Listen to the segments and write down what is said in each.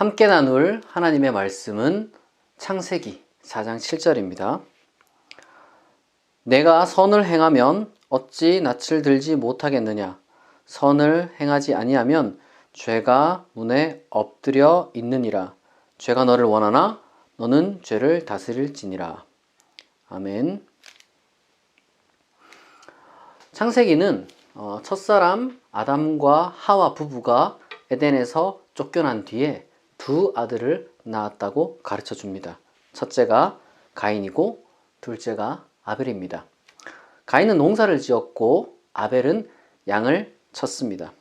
함께 나눌 하나님의 말씀은 창세기 4장 7절입니다. 내가 선을 행하면 어찌 낯을 들지 못하겠느냐? 선을 행하지 아니하면 죄가 문에 엎드려 있느니라. 죄가 너를 원하나 너는 죄를 다스릴지니라. 아멘. 창세기는 첫사람 아담과 하와 부부가 에덴에서 쫓겨난 뒤에 두 아들을 낳았다고 가르쳐 줍니다. 첫째가 가인이고 둘째가 아벨입니다. 가인은 농사를 지었고 아벨은 양을 쳤습니다.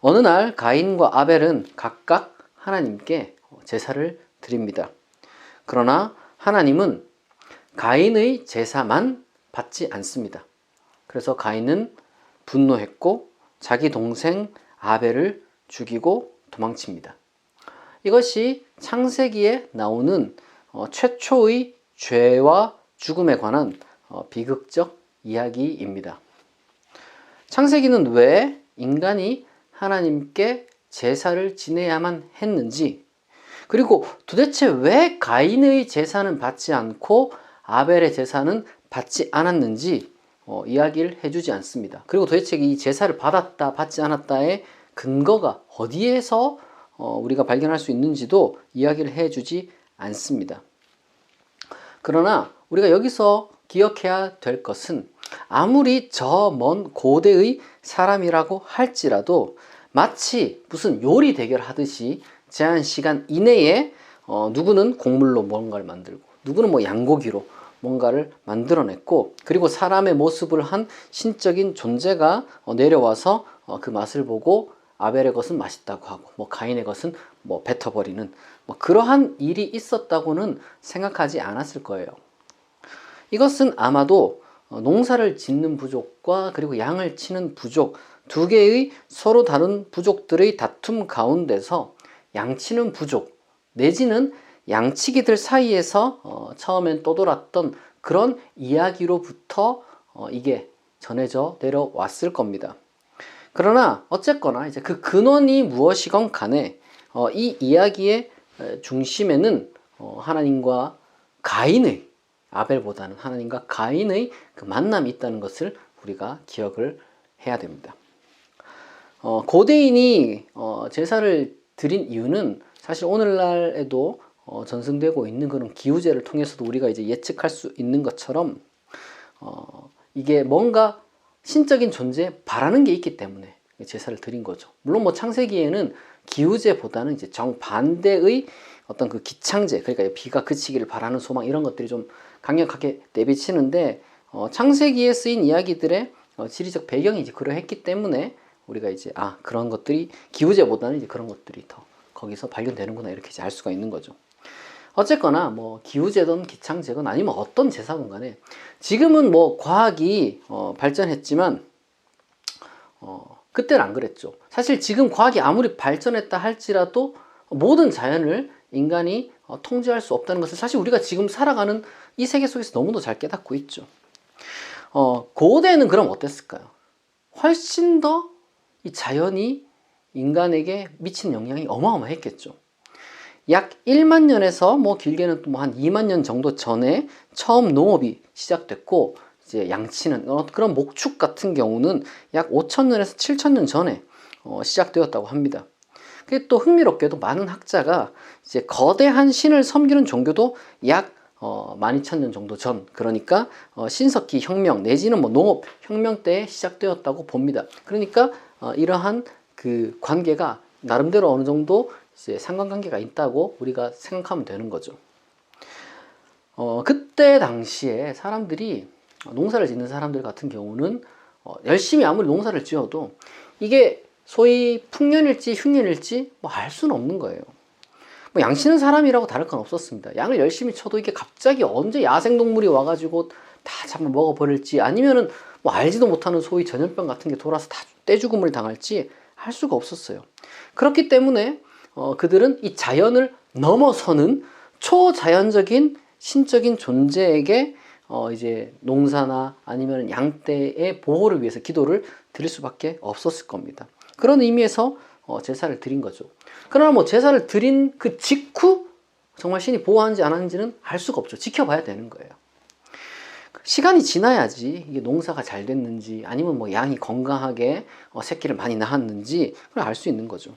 어느 날 가인과 아벨은 각각 하나님께 제사를 드립니다. 그러나 하나님은 가인의 제사만 받지 않습니다. 그래서 가인은 분노했고 자기 동생 아벨을 죽이고 도망칩니다. 이것이 창세기에 나오는 최초의 죄와 죽음에 관한 비극적 이야기입니다. 창세기는 왜 인간이 하나님께 제사를 지내야만 했는지, 그리고 도대체 왜 가인의 제사는 받지 않고 아벨의 제사는 받지 않았는지 이야기를 해주지 않습니다. 그리고 도대체 이 제사를 받았다 받지 않았다의 근거가 어디에서 우리가 발견할 수 있는지도 이야기를 해주지 않습니다. 그러나 우리가 여기서 기억해야 될 것은 아무리 저 먼 고대의 사람이라고 할지라도 마치 무슨 요리 대결 하듯이 제한 시간 이내에 누구는 곡물로 뭔가를 만들고 누구는 양고기로 뭔가를 만들어냈고, 그리고 사람의 모습을 한 신적인 존재가 내려와서 그 맛을 보고 아벨의 것은 맛있다고 하고 가인의 것은 뱉어버리는 그러한 일이 있었다고는 생각하지 않았을 거예요. 이것은 아마도 농사를 짓는 부족과 그리고 양을 치는 부족, 두 개의 서로 다른 부족들의 다툼 가운데서 양치는 부족 내지는 양치기들 사이에서 처음엔 떠돌았던 그런 이야기로부터 이게 전해져 내려왔을 겁니다. 그러나 어쨌거나 이제 그 근원이 무엇이건 간에 이 이야기의 중심에는 하나님과 가인의, 아벨보다는 하나님과 가인의 그 만남이 있다는 것을 우리가 기억을 해야 됩니다. 고대인이 제사를 드린 이유는 사실 오늘날에도 전승되고 있는 그런 기우제를 통해서도 우리가 이제 예측할 수 있는 것처럼 이게 뭔가 신적인 존재에 바라는 게 있기 때문에 제사를 드린 거죠. 물론 창세기에는 기우제보다는 이제 정반대의 어떤 그 기창제, 그러니까 비가 그치기를 바라는 소망, 이런 것들이 좀 강력하게 내비치는데 창세기에 쓰인 이야기들의 지리적 배경이 이제 그러했기 때문에 우리가 이제 그런 것들이 기우제보다는 이제 그런 것들이 더 거기서 발견되는구나, 이렇게 이제 알 수가 있는 거죠. 어쨌거나 기우제든 기창제건 아니면 어떤 제사건 간에 지금은 과학이 발전했지만 그때는 안 그랬죠. 사실 지금 과학이 아무리 발전했다 할지라도 모든 자연을 인간이 통제할 수 없다는 것을 사실 우리가 지금 살아가는 이 세계 속에서 너무도 잘 깨닫고 있죠. 고대에는 그럼 어땠을까요? 훨씬 더 이 자연이 인간에게 미치는 영향이 어마어마했겠죠. 약 1만 년에서 길게는 또 한 2만 년 정도 전에 처음 농업이 시작됐고, 이제 양치는 그런 목축 같은 경우는 약 5,000년에서 7,000년 전에 시작되었다고 합니다. 그게 또 흥미롭게도 많은 학자가 이제 거대한 신을 섬기는 종교도 약 12,000년 정도 전, 그러니까 신석기 혁명 내지는 농업 혁명 때 시작되었다고 봅니다. 그러니까 이러한 그 관계가 나름대로 어느 정도 이제 상관관계가 있다고 우리가 생각하면 되는 거죠. 그때 당시에 사람들이 농사를 짓는 사람들 같은 경우는 열심히 아무리 농사를 지어도 이게 소위 풍년일지 흉년일지 알 수는 없는 거예요. 양치는 사람이라고 다를 건 없었습니다. 양을 열심히 쳐도 이게 갑자기 언제 야생동물이 와가지고 다 잡아 먹어버릴지, 아니면은 알지도 못하는 소위 전염병 같은 게 돌아서 다 떼죽음을 당할지 할 수가 없었어요. 그렇기 때문에 그들은 이 자연을 넘어서는 초자연적인 신적인 존재에게 이제 농사나 아니면 양떼의 보호를 위해서 기도를 드릴 수밖에 없었을 겁니다. 그런 의미에서 제사를 드린 거죠. 그러나 뭐 제사를 드린 그 직후 정말 신이 보호하는지 안 하는지는 알 수가 없죠. 지켜봐야 되는 거예요. 시간이 지나야지 이게 농사가 잘 됐는지 아니면 뭐 양이 건강하게 새끼를 많이 낳았는지 그걸 알 수 있는 거죠.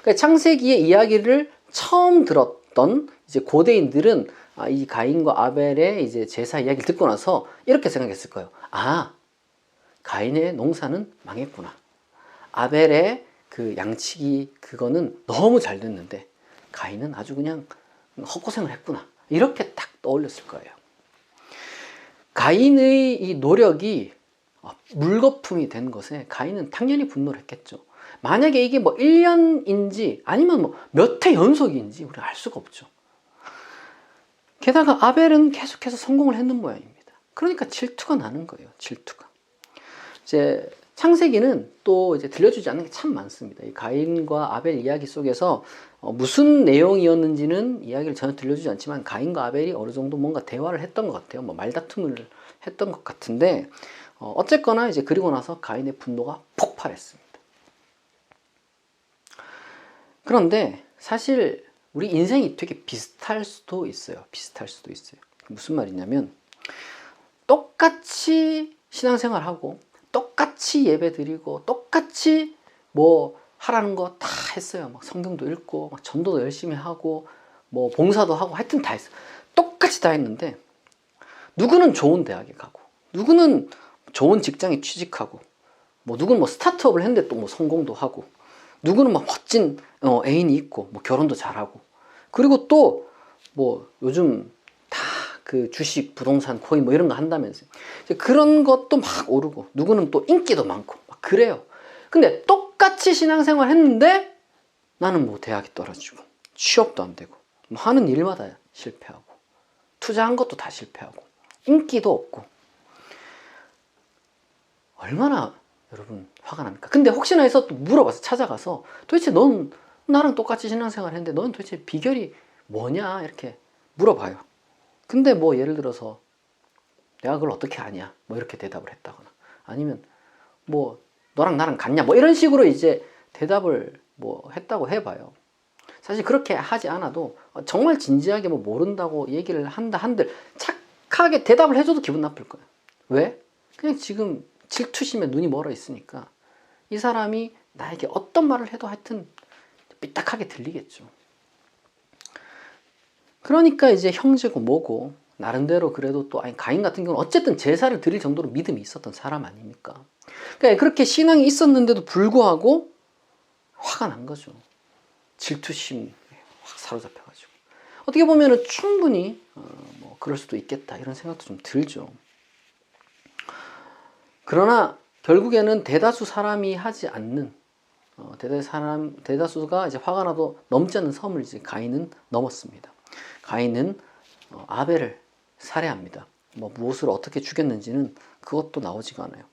그러니까 창세기의 이야기를 처음 들었던 이제 고대인들은 이 가인과 아벨의 이제 제사 이야기를 듣고 나서 이렇게 생각했을 거예요. 아, 가인의 농사는 망했구나. 아벨의 그 양치기 그거는 너무 잘 됐는데 가인은 아주 그냥 헛고생을 했구나. 이렇게 딱 떠올렸을 거예요. 가인의 이 노력이 물거품이 된 것에 가인은 당연히 분노를 했겠죠. 만약에 이게 뭐 1년인지 아니면 뭐 몇 해 연속인지 우리가 알 수가 없죠. 게다가 아벨은 계속해서 성공을 했는 모양입니다. 그러니까 질투가 나는 거예요. 질투가. 이제 창세기는 또 이제 들려주지 않는 게 참 많습니다. 이 가인과 아벨 이야기 속에서 무슨 내용이었는지는 이야기를 전혀 들려주지 않지만 가인과 아벨이 어느 정도 뭔가 대화를 했던 것 같아요. 뭐 말다툼을 했던 것 같은데 어쨌거나 이제 그리고 나서 가인의 분노가 폭발했습니다. 그런데 사실 우리 인생이 되게 비슷할 수도 있어요. 비슷할 수도 있어요. 무슨 말이냐면 똑같이 신앙생활하고 똑같이 예배 드리고 똑같이 뭐 하라는 거 다 했어요. 막 성경도 읽고 막 전도도 열심히 하고 뭐 봉사도 하고 하여튼 다 했어요. 똑같이 다 했는데 누구는 좋은 대학에 가고 누구는 좋은 직장에 취직하고 뭐 누구는 뭐 스타트업을 했는데 또 뭐 성공도 하고 누구는 막 멋진 애인이 있고 뭐 결혼도 잘하고 그리고 또 뭐 요즘 다 그 주식, 부동산, 코인 뭐 이런 거 한다면서요. 그런 것도 막 오르고 누구는 또 인기도 많고 막 그래요. 근데 똑같이 신앙생활 했는데 나는 뭐 대학이 떨어지고 취업도 안 되고 뭐 하는 일마다 실패하고 투자한 것도 다 실패하고 인기도 없고 얼마나 여러분 화가 납니까? 근데 혹시나 해서 또 물어봐서 찾아가서 도대체 넌 나랑 똑같이 신앙생활 했는데 넌 도대체 비결이 뭐냐 이렇게 물어봐요. 근데 뭐 예를 들어서 내가 그걸 어떻게 아냐 뭐 이렇게 대답을 했다거나 아니면 뭐 너랑 나랑 같냐 뭐 이런 식으로 이제 대답을 뭐 했다고 해봐요. 사실 그렇게 하지 않아도 정말 진지하게 뭐 모른다고 얘기를 한다 한들 착하게 대답을 해줘도 기분 나쁠 거예요. 왜? 그냥 지금 질투심에 눈이 멀어 있으니까 이 사람이 나에게 어떤 말을 해도 하여튼 삐딱하게 들리겠죠. 그러니까 이제 형제고 뭐고 나름대로 그래도 또 아니 가인 같은 경우는 어쨌든 제사를 드릴 정도로 믿음이 있었던 사람 아닙니까? 그러니까 그렇게 신앙이 있었는데도 불구하고 화가 난 거죠. 질투심에 확 사로잡혀가지고 어떻게 보면은 충분히 뭐 그럴 수도 있겠다 이런 생각도 좀 들죠. 그러나 결국에는 대다수 사람이 하지 않는 대다수가 이제 화가 나도 넘지 않는 섬을 이제 가인은 넘었습니다. 가인은 아벨을 살해합니다. 뭐 무엇으로 어떻게 죽였는지는 그것도 나오지가 않아요.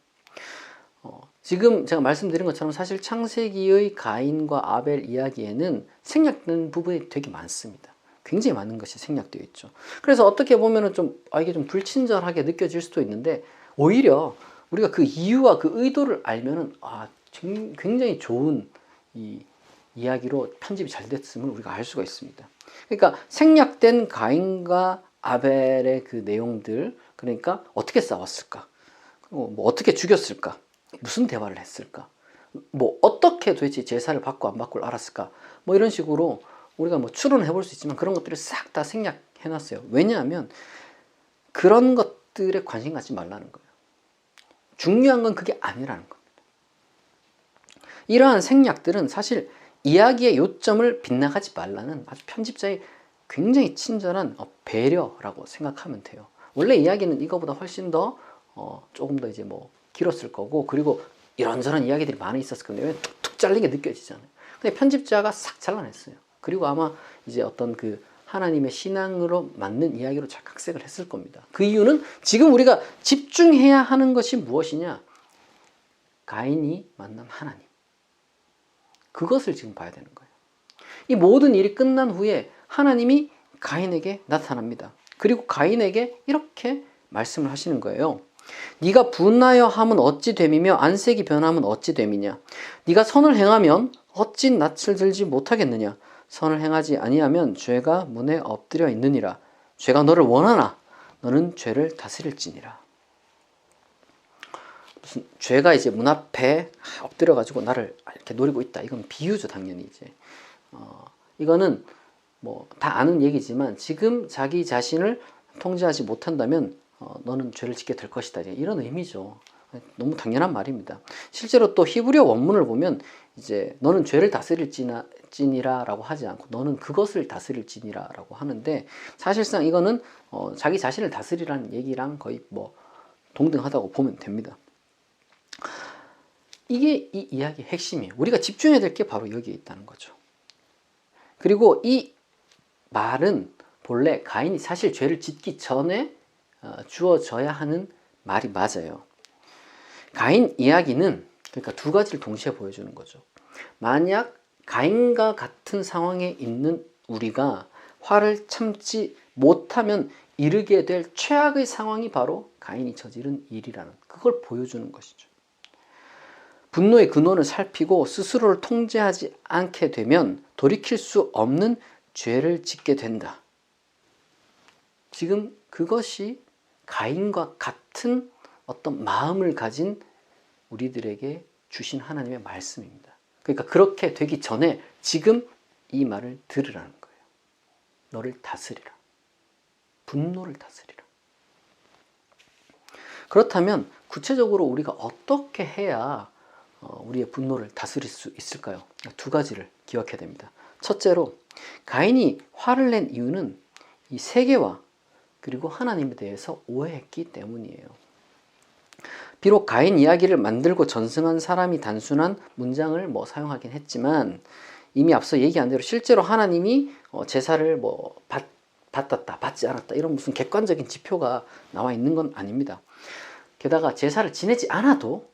지금 제가 말씀드린 것처럼 사실 창세기의 가인과 아벨 이야기에는 생략된 부분이 되게 많습니다. 굉장히 많은 것이 생략되어 있죠. 그래서 어떻게 보면은 좀 이게 좀 불친절하게 느껴질 수도 있는데 오히려 우리가 그 이유와 그 의도를 알면은 굉장히 좋은 이 이야기로 편집이 잘 됐음을 우리가 알 수가 있습니다. 그러니까 생략된 가인과 아벨의 그 내용들, 그러니까 어떻게 싸웠을까? 뭐 어떻게 죽였을까? 무슨 대화를 했을까? 뭐 어떻게 도대체 제사를 받고 안 받고를 알았을까? 뭐 이런 식으로 우리가 뭐 추론을 해볼 수 있지만 그런 것들을 싹 다 생략해놨어요. 왜냐하면 그런 것들에 관심 갖지 말라는 거예요. 중요한 건 그게 아니라는 겁니다. 이러한 생략들은 사실 이야기의 요점을 빗나가지 말라는 아주 편집자의 굉장히 친절한 배려라고 생각하면 돼요. 원래 이야기는 이거보다 훨씬 더 조금 더 이제 뭐 길었을 거고 그리고 이런저런 이야기들이 많이 있었을 건데 툭툭 잘리게 느껴지잖아요. 근데 편집자가 싹 잘라냈어요. 그리고 아마 이제 어떤 그 하나님의 신앙으로 맞는 이야기로 잘 각색을 했을 겁니다. 그 이유는 지금 우리가 집중해야 하는 것이 무엇이냐? 가인이 만난 하나님. 그것을 지금 봐야 되는 거예요. 이 모든 일이 끝난 후에 하나님이 가인에게 나타납니다. 그리고 가인에게 이렇게 말씀을 하시는 거예요. 네가 분하여 함은 어찌 됨이며 안색이 변함은 어찌 됨이냐. 네가 선을 행하면 어찌 낯을 들지 못하겠느냐. 선을 행하지 아니하면 죄가 문에 엎드려 있느니라. 죄가 너를 원하나 너는 죄를 다스릴지니라. 무슨 죄가 이제 문 앞에 엎드려 가지고 나를 이렇게 노리고 있다. 이건 비유죠, 당연히 이제. 이거는 뭐 다 아는 얘기지만 지금 자기 자신을 통제하지 못한다면 너는 죄를 짓게 될 것이다. 이런 의미죠. 너무 당연한 말입니다. 실제로 또 히브리어 원문을 보면 이제 너는 죄를 다스릴지니라라고 하지 않고 너는 그것을 다스릴지니라라고 하는데 사실상 이거는 자기 자신을 다스리라는 얘기랑 거의 뭐 동등하다고 보면 됩니다. 이게 이 이야기의 핵심이에요. 우리가 집중해야 될 게 바로 여기에 있다는 거죠. 그리고 이 말은 본래 가인이 사실 죄를 짓기 전에 주어져야 하는 말이 맞아요. 가인 이야기는 그러니까 두 가지를 동시에 보여주는 거죠. 만약 가인과 같은 상황에 있는 우리가 화를 참지 못하면 이르게 될 최악의 상황이 바로 가인이 저지른 일이라는 그걸 보여주는 것이죠. 분노의 근원을 살피고 스스로를 통제하지 않게 되면 돌이킬 수 없는 죄를 짓게 된다. 지금 그것이 가인과 같은 어떤 마음을 가진 우리들에게 주신 하나님의 말씀입니다. 그러니까 그렇게 되기 전에 지금 이 말을 들으라는 거예요. 너를 다스리라. 분노를 다스리라. 그렇다면 구체적으로 우리가 어떻게 해야 우리의 분노를 다스릴 수 있을까요? 두 가지를 기억해야 됩니다. 첫째로 가인이 화를 낸 이유는 이 세계와 그리고 하나님에 대해서 오해했기 때문이에요. 비록 가인 이야기를 만들고 전승한 사람이 단순한 문장을 사용하긴 했지만 이미 앞서 얘기한 대로 실제로 하나님이 제사를 받았다, 받지 않았다 이런 무슨 객관적인 지표가 나와 있는 건 아닙니다. 게다가 제사를 지내지 않아도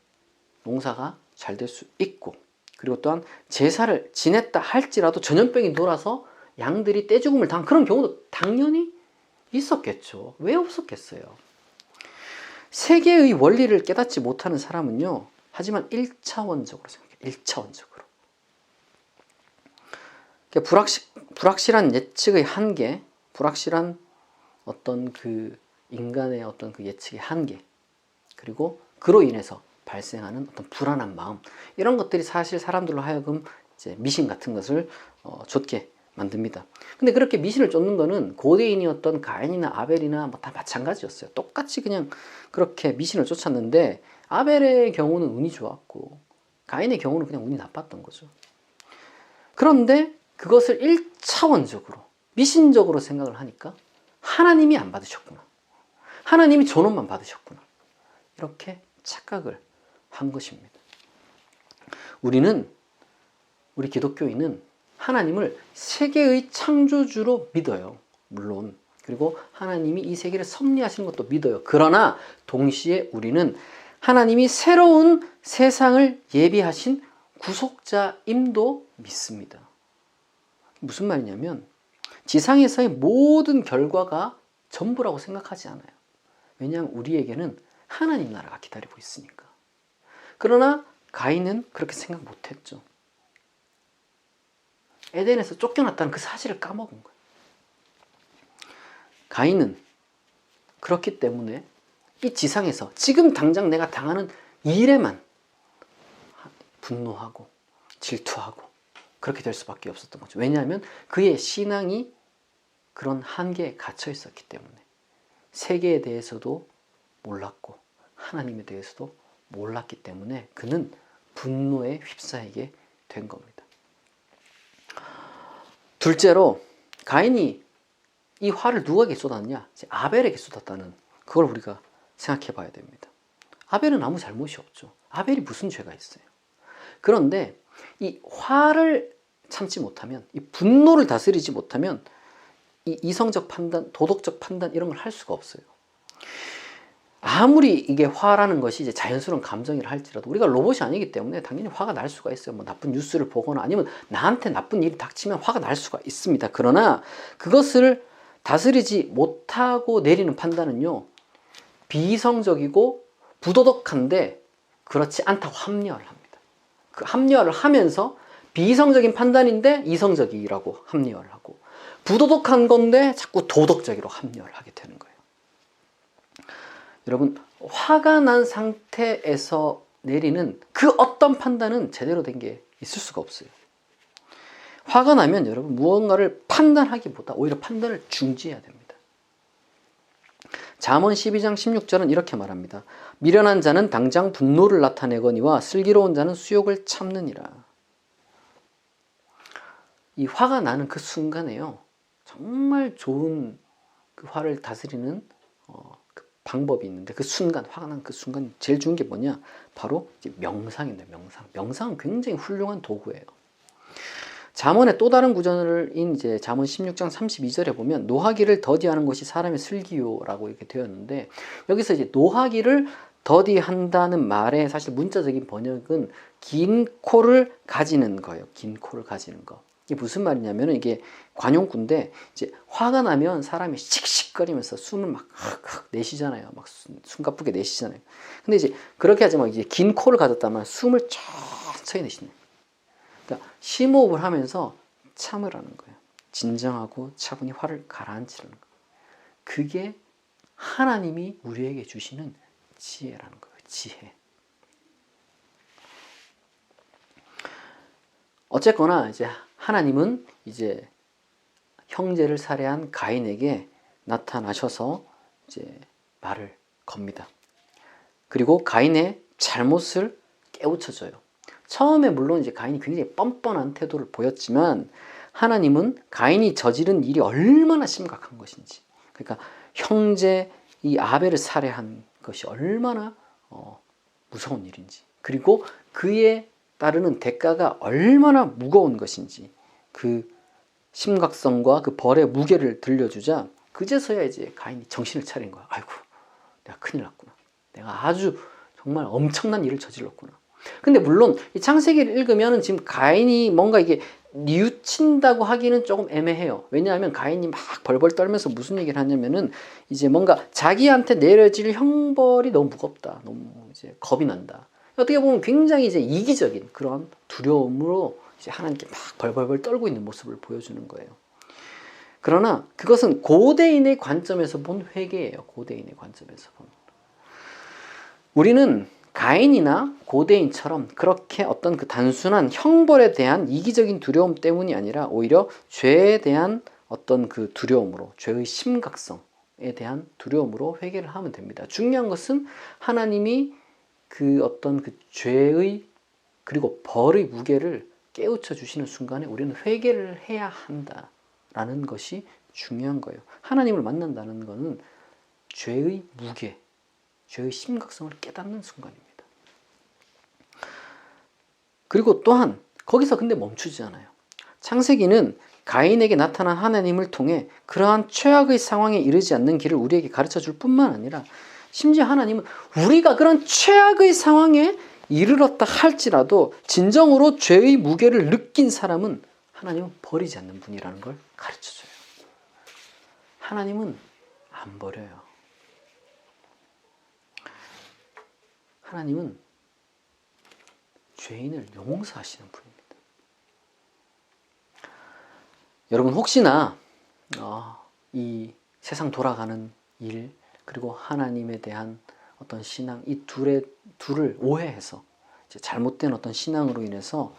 농사가 잘 될 수 있고 그리고 또한 제사를 지냈다 할지라도 전염병이 돌아서 양들이 떼죽음을 당한 그런 경우도 당연히 있었겠죠. 왜 없었겠어요? 세계의 원리를 깨닫지 못하는 사람은요, 하지만 1차원적으로 생각해요. 1차원적으로. 불확실한 예측의 한계, 불확실한 어떤 그 인간의 어떤 그 예측의 한계, 그리고 그로 인해서 발생하는 어떤 불안한 마음, 이런 것들이 사실 사람들로 하여금 이제 미신 같은 것을 좇게 만듭니다. 근데 그렇게 미신을 쫓는 거는 고대인이었던 가인이나 아벨이나 다 마찬가지였어요. 똑같이 그냥 그렇게 미신을 쫓았는데 아벨의 경우는 운이 좋았고 가인의 경우는 그냥 운이 나빴던 거죠. 그런데 그것을 1차원적으로 미신적으로 생각을 하니까 하나님이 안 받으셨구나. 하나님이 저놈만 받으셨구나. 이렇게 착각을 한 것입니다. 우리 기독교인은 하나님을 세계의 창조주로 믿어요. 물론. 그리고 하나님이 이 세계를 섭리하시는 것도 믿어요. 그러나 동시에 우리는 하나님이 새로운 세상을 예비하신 구속자임도 믿습니다. 무슨 말이냐면 지상에서의 모든 결과가 전부라고 생각하지 않아요. 왜냐하면 우리에게는 하나님 나라가 기다리고 있으니까. 그러나 가인은 그렇게 생각 못했죠. 에덴에서 쫓겨났다는 그 사실을 까먹은 거예요. 가인은 그렇기 때문에 이 지상에서 지금 당장 내가 당하는 일에만 분노하고 질투하고 그렇게 될 수밖에 없었던 거죠. 왜냐하면 그의 신앙이 그런 한계에 갇혀 있었기 때문에 세계에 대해서도 몰랐고 하나님에 대해서도 몰랐기 때문에 그는 분노에 휩싸이게 된 겁니다. 둘째로 가인이 이 화를 누구에게 쏟았냐? 아벨에게 쏟았다는 그걸 우리가 생각해 봐야 됩니다. 아벨은 아무 잘못이 없죠. 아벨이 무슨 죄가 있어요. 그런데 이 화를 참지 못하면, 이 분노를 다스리지 못하면 이 이성적 판단, 도덕적 판단 이런 걸 할 수가 없어요. 아무리 이게 화라는 것이 이제 자연스러운 감정이라 할지라도 우리가 로봇이 아니기 때문에 당연히 화가 날 수가 있어요. 나쁜 뉴스를 보거나 아니면 나한테 나쁜 일이 닥치면 화가 날 수가 있습니다. 그러나 그것을 다스리지 못하고 내리는 판단은요, 비이성적이고 부도덕한데 그렇지 않다고 합리화를 합니다. 그 합리화를 하면서 비이성적인 판단인데 이성적이라고 합리화를 하고, 부도덕한 건데 자꾸 도덕적으로 합리화를 하게 되는 거예요. 여러분, 화가 난 상태에서 내리는 그 어떤 판단은 제대로 된 게 있을 수가 없어요. 화가 나면 여러분 무언가를 판단하기보다 오히려 판단을 중지해야 됩니다. 잠언 12장 16절은 이렇게 말합니다. 미련한 자는 당장 분노를 나타내거니와 슬기로운 자는 수욕을 참느니라. 이 화가 나는 그 순간에요, 정말 좋은 그 화를 다스리는 그 방법이 있는데, 그 순간, 화가 난 그 순간 제일 좋은 게 뭐냐? 바로 이제 명상인데, 명상은 굉장히 훌륭한 도구예요. 잠언의 또 다른 구절인 이제 잠언 16장 32절에 보면 노하기를 더디하는 것이 사람의 슬기요라고 이렇게 되었는데, 여기서 이제 노하기를 더디한다는 말의 사실 문자적인 번역은 긴 코를 가지는 거예요. 긴 코를 가지는 거. 이게 무슨 말이냐면, 이게 관용구인데, 이제 화가 나면 사람이 씩씩거리면서 숨을 막 내쉬잖아요. 막 숨가쁘게 내쉬잖아요. 근데 이제 그렇게 하지 말고 이제 긴 코를 가졌다면 숨을 천천히 내쉬는 거예요. 그러니까 심호흡을 하면서 참으라는 거예요. 진정하고 차분히 화를 가라앉히라는 거예요. 그게 하나님이 우리에게 주시는 지혜라는 거예요. 지혜. 어쨌거나 이제 하나님은 이제 형제를 살해한 가인에게 나타나셔서 이제 말을 겁니다. 그리고 가인의 잘못을 깨우쳐줘요. 처음에 물론 이제 가인이 굉장히 뻔뻔한 태도를 보였지만, 하나님은 가인이 저지른 일이 얼마나 심각한 것인지, 그러니까 형제 이 아벨을 살해한 것이 얼마나 무서운 일인지, 그리고 그에 따르는 대가가 얼마나 무거운 것인지, 그 심각성과 그 벌의 무게를 들려주자 그제서야 이제 가인이 정신을 차린 거야. 아이고, 내가 큰일 났구나. 내가 아주 정말 엄청난 일을 저질렀구나. 근데 물론 이 창세기를 읽으면 지금 가인이 뭔가 이게 뉘우친다고 하기는 조금 애매해요. 왜냐하면 가인이 막 벌벌 떨면서 무슨 얘기를 하냐면은, 이제 뭔가 자기한테 내려질 형벌이 너무 무겁다. 너무 이제 겁이 난다. 어떻게 보면 굉장히 이제 이기적인 그런 두려움으로 이제 하나님께 막 벌벌벌 떨고 있는 모습을 보여주는 거예요. 그러나 그것은 고대인의 관점에서 본 회개예요. 고대인의 관점에서 본. 우리는 가인이나 고대인처럼 그렇게 어떤 그 단순한 형벌에 대한 이기적인 두려움 때문이 아니라 오히려 죄에 대한 어떤 그 두려움으로, 죄의 심각성에 대한 두려움으로 회개를 하면 됩니다. 중요한 것은 하나님이 그 어떤 그 죄의 그리고 벌의 무게를 깨우쳐 주시는 순간에 우리는 회개를 해야 한다라는 것이 중요한 거예요. 하나님을 만난다는 것은 죄의 무게, 죄의 심각성을 깨닫는 순간입니다. 그리고 또한 거기서 근데 멈추지 않아요. 창세기는 가인에게 나타난 하나님을 통해 그러한 최악의 상황에 이르지 않는 길을 우리에게 가르쳐 줄 뿐만 아니라, 심지어 하나님은 우리가 그런 최악의 상황에 이르렀다 할지라도 진정으로 죄의 무게를 느낀 사람은 하나님은 버리지 않는 분이라는 걸 가르쳐줘요. 하나님은 안 버려요. 하나님은 죄인을 용서하시는 분입니다. 여러분, 혹시나 이 세상 돌아가는 일, 그리고 하나님에 대한 어떤 신앙, 이 둘을 오해해서 이제 잘못된 어떤 신앙으로 인해서,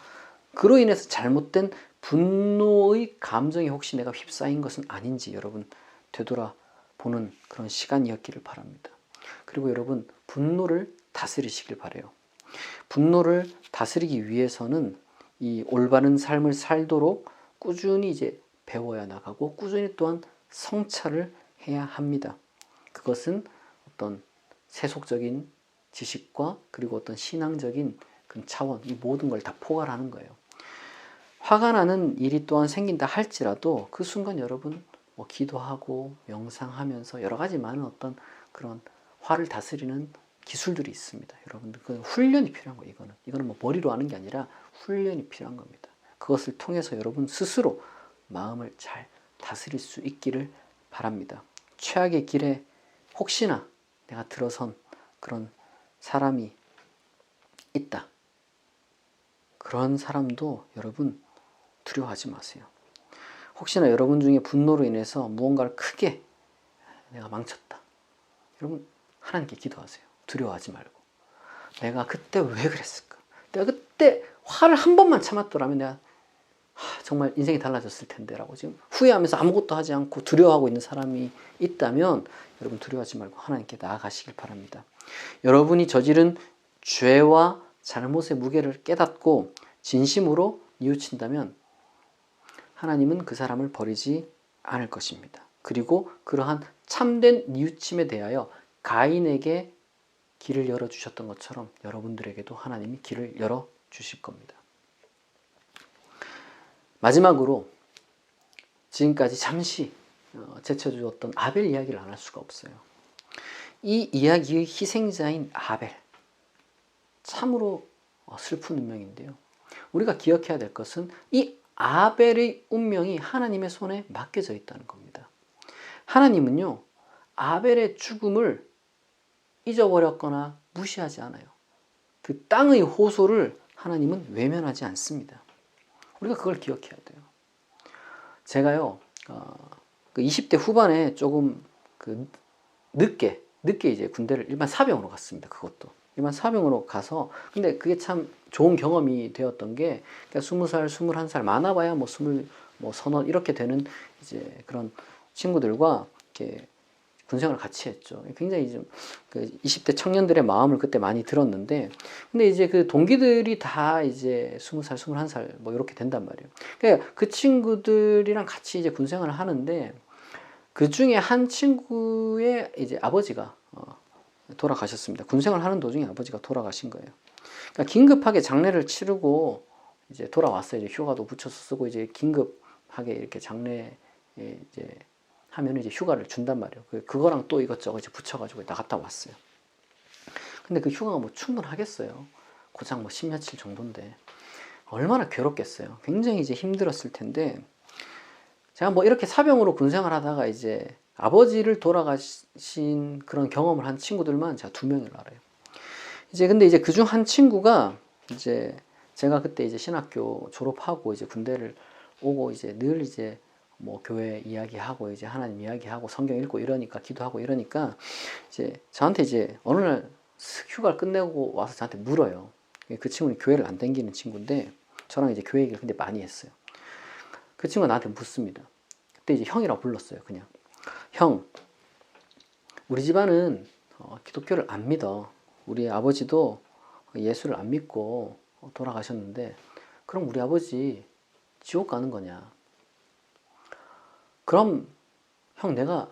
그로 인해서 잘못된 분노의 감정에 혹시 내가 휩싸인 것은 아닌지 여러분 되돌아보는 그런 시간이었기를 바랍니다. 그리고 여러분, 분노를 다스리시길 바라요. 분노를 다스리기 위해서는 이 올바른 삶을 살도록 꾸준히 이제 배워야 나가고, 꾸준히 또한 성찰을 해야 합니다. 그것은 어떤 세속적인 지식과 그리고 어떤 신앙적인 그 차원, 이 모든 걸 다 포괄하는 거예요. 화가 나는 일이 또한 생긴다 할지라도 그 순간 여러분 기도하고 명상하면서 여러 가지 많은 어떤 그런 화를 다스리는 기술들이 있습니다. 여러분들 그 훈련이 필요한 거예요. 이거는 뭐 머리로 하는 게 아니라 훈련이 필요한 겁니다. 그것을 통해서 여러분 스스로 마음을 잘 다스릴 수 있기를 바랍니다. 최악의 길에 혹시나 내가 들어선 그런 사람이 있다. 그런 사람도 여러분 두려워하지 마세요. 혹시나 여러분 중에 분노로 인해서 무언가를 크게 내가 망쳤다. 여러분 하나님께 기도하세요. 두려워하지 말고. 내가 그때 왜 그랬을까? 내가 그때 화를 한 번만 참았더라면 내가 정말 인생이 달라졌을 텐데 라고 지금 후회하면서 아무것도 하지 않고 두려워하고 있는 사람이 있다면 여러분 두려워하지 말고 하나님께 나아가시길 바랍니다. 여러분이 저지른 죄와 잘못의 무게를 깨닫고 진심으로 뉘우친다면 하나님은 그 사람을 버리지 않을 것입니다. 그리고 그러한 참된 뉘우침에 대하여 가인에게 길을 열어주셨던 것처럼 여러분들에게도 하나님이 길을 열어주실 겁니다. 마지막으로 지금까지 잠시 제쳐주었던 아벨 이야기를 안 할 수가 없어요. 이 이야기의 희생자인 아벨, 참으로 슬픈 운명인데요. 우리가 기억해야 될 것은 이 아벨의 운명이 하나님의 손에 맡겨져 있다는 겁니다. 하나님은요, 아벨의 죽음을 잊어버렸거나 무시하지 않아요. 그 땅의 호소를 하나님은 외면하지 않습니다. 우리가 그걸 기억해야 돼요. 제가요, 그 20대 후반에 조금 늦게 이제 군대를 일반 사병으로 갔습니다. 그것도. 일반 사병으로 가서, 근데 그게 참 좋은 경험이 되었던 게, 그러니까 20살, 21살, 많아봐야 뭐 20, 뭐 서너, 이렇게 되는 이제 그런 친구들과 이렇게 군생활을 같이 했죠. 굉장히 좀 그 20대 청년들의 마음을 그때 많이 들었는데, 근데 이제 그 동기들이 다 이제 20살, 21살 뭐 이렇게 된단 말이에요. 그러니까 그 친구들이랑 같이 이제 군생활을 하는데, 그 중에 한 친구의 이제 아버지가 돌아가셨습니다. 군생활 하는 도중에 아버지가 돌아가신 거예요. 그러니까 긴급하게 장례를 치르고 이제 돌아왔어요. 이제 휴가도 붙여서 쓰고 이제 긴급하게 이렇게 장례에 이제 하면 이제 휴가를 준단 말이에요. 그거랑 또 이것저것 이제 붙여가지고 나갔다 왔어요. 근데 그 휴가가 뭐 충분하겠어요. 고작 뭐 10며칠 정도인데 얼마나 괴롭겠어요. 굉장히 이제 힘들었을 텐데, 제가 뭐 이렇게 사병으로 군생활 하다가 이제 아버지를 돌아가신 그런 경험을 한 친구들만 제가 2명을 알아요. 이제 근데 이제 그중 한 친구가 이제 제가 그때 이제 신학교 졸업하고 이제 군대를 오고 이제 늘 이제 뭐 교회 이야기하고 이제 하나님 이야기하고 성경 읽고 이러니까, 기도하고 이러니까 이제 저한테 이제 어느 날 휴가를 끝내고 와서 저한테 물어요. 그 친구는 교회를 안 다니는 친구인데 저랑 이제 교회 얘기를 근데 많이 했어요. 그 친구가 나한테 묻습니다. 그때 이제 형이라고 불렀어요. 그냥 형, 우리 집안은 기독교를 안 믿어. 우리 아버지도 예수를 안 믿고 돌아가셨는데, 그럼 우리 아버지 지옥 가는 거냐? 그럼 형, 내가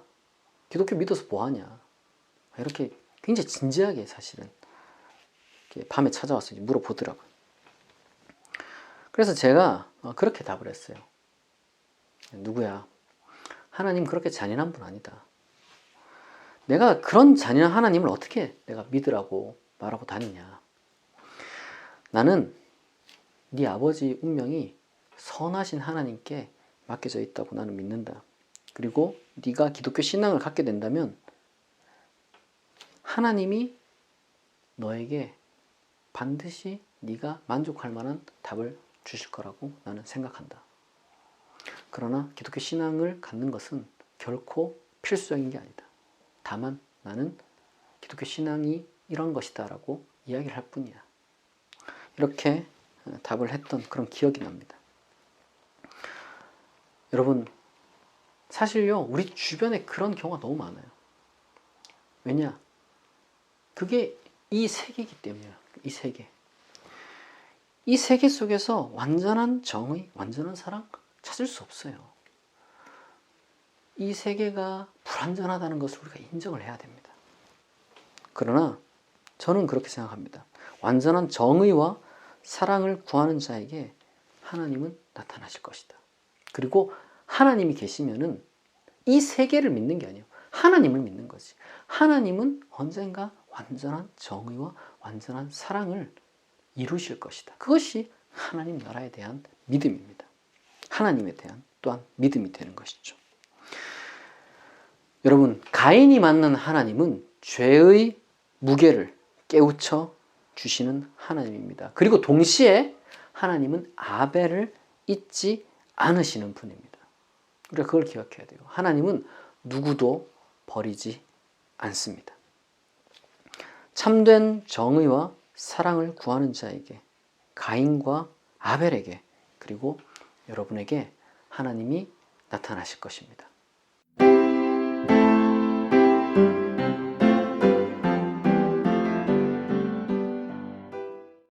기독교 믿어서 뭐하냐? 이렇게 굉장히 진지하게 사실은 이렇게 밤에 찾아와서 물어보더라고요. 그래서 제가 그렇게 답을 했어요. 누구야? 하나님 그렇게 잔인한 분 아니다. 내가 그런 잔인한 하나님을 어떻게 내가 믿으라고 말하고 다니냐? 나는 네 아버지 운명이 선하신 하나님께 맡겨져 있다고 나는 믿는다. 그리고 네가 기독교 신앙을 갖게 된다면 하나님이 너에게 반드시 네가 만족할 만한 답을 주실 거라고 나는 생각한다. 그러나 기독교 신앙을 갖는 것은 결코 필수적인 게 아니다. 다만 나는 기독교 신앙이 이런 것이다 라고 이야기를 할 뿐이야. 이렇게 답을 했던 그런 기억이 납니다. 여러분, 사실요, 우리 주변에 그런 경우가 너무 많아요. 왜냐? 그게 이 세계이기 때문이에요. 이 세계. 이 세계 속에서 완전한 정의, 완전한 사랑 찾을 수 없어요. 이 세계가 불완전하다는 것을 우리가 인정을 해야 됩니다. 그러나 저는 그렇게 생각합니다. 완전한 정의와 사랑을 구하는 자에게 하나님은 나타나실 것이다. 그리고 하나님이 계시면은 이 세계를 믿는 게 아니에요. 하나님을 믿는 거지. 하나님은 언젠가 완전한 정의와 완전한 사랑을 이루실 것이다. 그것이 하나님 나라에 대한 믿음입니다. 하나님에 대한 또한 믿음이 되는 것이죠. 여러분, 가인이 만난 하나님은 죄의 무게를 깨우쳐 주시는 하나님입니다. 그리고 동시에 하나님은 아벨을 잊지 않으시는 분입니다. 우리가 그걸 기억해야 돼요. 하나님은 누구도 버리지 않습니다. 참된 정의와 사랑을 구하는 자에게, 가인과 아벨에게, 그리고 여러분에게 하나님이 나타나실 것입니다.